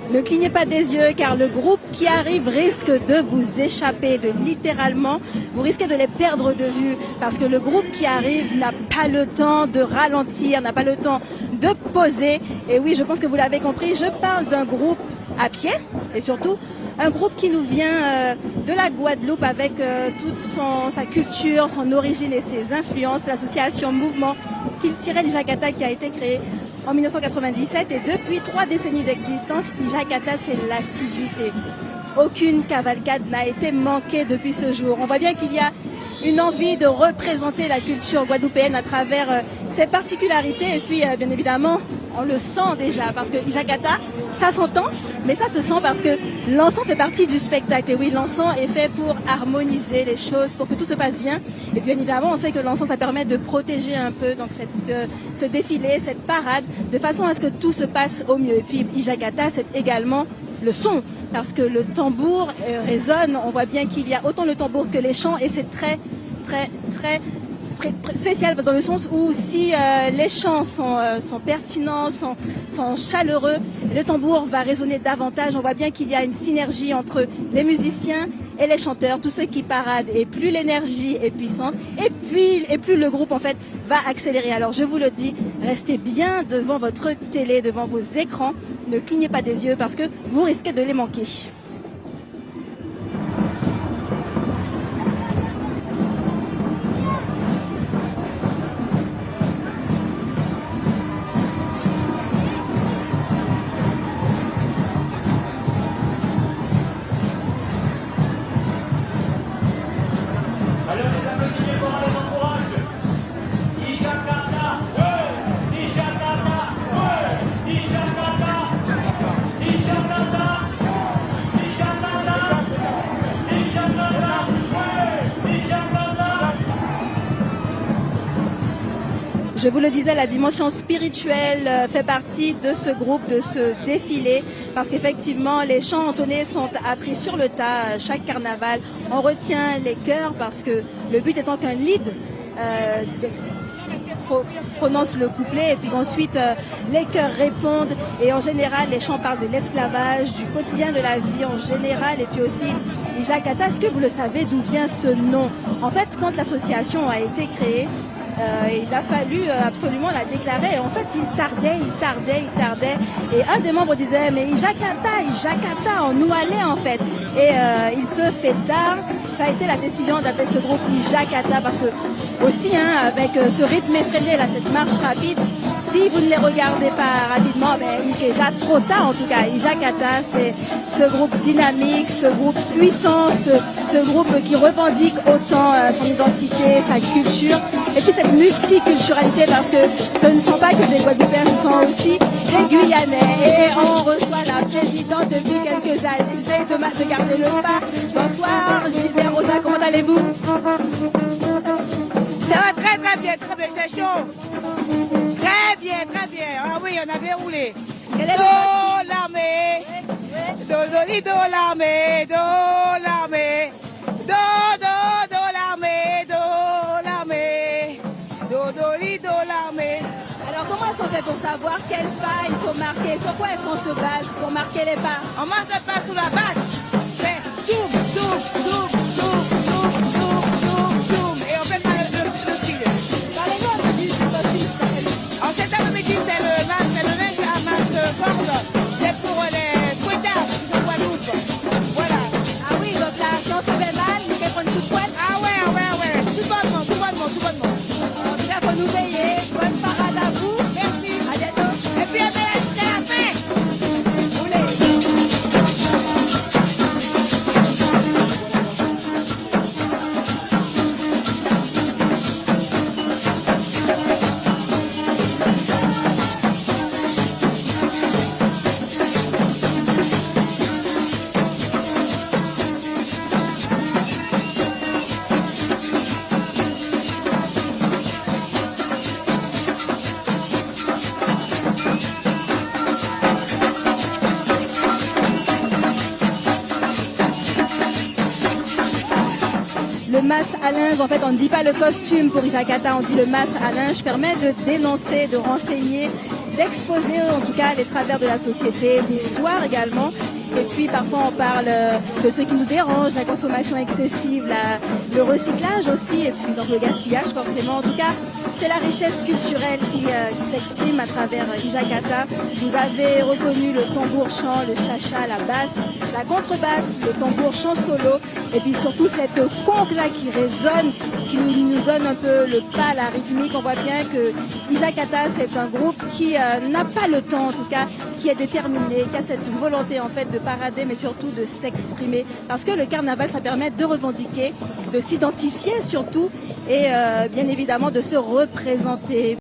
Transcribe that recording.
Ne clignez pas des yeux car le groupe qui arrive risque de vous échapper, vous risquez de les perdre de vue parce que le groupe qui arrive n'a pas le temps de ralentir, n'a pas le temps de poser. Et oui, je pense que vous l'avez compris, je parle d'un groupe à pied et surtout un groupe qui nous vient de la Guadeloupe avec toute sa culture, son origine et ses influences, l'association Mouvement Kiltirel Ijagata qui a été créée en 1997 et depuis 3 décennies d'existence, Ijagata c'est l'assiduité. Aucune cavalcade n'a été manquée depuis ce jour. On voit bien qu'il y a une envie de représenter la culture guadeloupéenne à travers ses particularités et puis bien évidemment on le sent déjà parce que Ijagata ça s'entend mais ça se sent parce que l'encens fait partie du spectacle et oui l'encens est fait pour harmoniser les choses pour que tout se passe bien et bien évidemment on sait que l'encens ça permet de protéger un peu donc ce défilé, cette parade de façon à ce que tout se passe au mieux et puis Ijagata c'est également le son parce que le tambour résonne, on voit bien qu'il y a autant le tambour que les chants et c'est très spécial dans le sens où si les chants sont pertinents, sont chaleureux, le tambour va résonner davantage. On voit bien qu'il y a une synergie entre les musiciens et les chanteurs, tous ceux qui paradent. Et plus l'énergie est puissante, et plus le groupe en fait va accélérer. Alors je vous le dis, restez bien devant votre télé, devant vos écrans. Ne clignez pas des yeux parce que vous risquez de les manquer. Je vous le disais, la dimension spirituelle fait partie de ce groupe, de ce défilé, parce qu'effectivement, les chants entonnés sont appris sur le tas chaque carnaval. On retient les chœurs parce que le but étant qu'un lead prononce le couplet et puis ensuite les chœurs répondent et en général les chants parlent de l'esclavage, du quotidien de la vie en général et puis aussi Ijagata. Est-ce que vous le savez d'où vient ce nom? En fait, quand l'association a été créée, il a fallu absolument la déclarer. En fait, il tardait. Et un des membres disait, mais Ijagata, on nous allait en fait. Et il se fait tard. Ça a été la décision d'appeler ce groupe Ijagata parce que aussi, avec ce rythme effréné, là, cette marche rapide, si vous ne les regardez pas rapidement, il est déjà trop tard en tout cas. Ijagata, c'est ce groupe dynamique, ce groupe puissant, ce groupe qui revendique autant son identité, sa culture, et puis cette multiculturalité parce que ce ne sont pas que des Guadeloupéens, ce sont aussi des Guyanais. Et on reçoit la présidente depuis quelques années. J'essaie de garder le pas. Bonsoir, Gilbert Rosa, comment allez-vous? Ça va très bien, c'est chaud. Très bien. Ah oui, on avait roulé. Quel est Do l'armée, do l'armée, do l'armée, do l'armée, do l'armée. Alors comment est-ce qu'on fait pour savoir quel pas il faut marquer? Sur quoi est-ce qu'on se base pour marquer les pas? On marche pas sous la base. C'est toum. Et on fait pas le tir. Parlez-nous un peu du En cet après-midi, c'est le linge à masse corde. C'est pour les fouettards qui sont Guadeloupe. Voilà. Ah oui, donc là, si on se fait mal, il faut prendre une petite pointe. Ah ouais. Tout bonnement. En tout cas, faut nous veiller. Bonne parade à vous. Merci. À bientôt. Et puis, on est resté à la fin. Le masque à linge, en fait, on ne dit pas le costume pour Ijagata, on dit le masque à linge, permet de dénoncer, de renseigner d'exposer en tout cas les travers de la société, l'histoire également. Et puis parfois on parle de ce qui nous dérange, la consommation excessive, le recyclage aussi, et puis donc le gaspillage forcément. En tout cas, c'est la richesse culturelle qui s'exprime à travers Ijakata. Vous avez reconnu le tambour-chant, le chacha, la basse, la contrebasse, le tambour-chant solo, et puis surtout cette conque-là qui résonne, qui nous donne un peu le pas, la rythmique. On voit bien que Ijakata, c'est un groupe qui n'a pas le temps, en tout cas, qui est déterminé, qui a cette volonté en fait de parader, mais surtout de s'exprimer. Parce que le carnaval, ça permet de revendiquer, de s'identifier surtout, et bien évidemment de se représenter.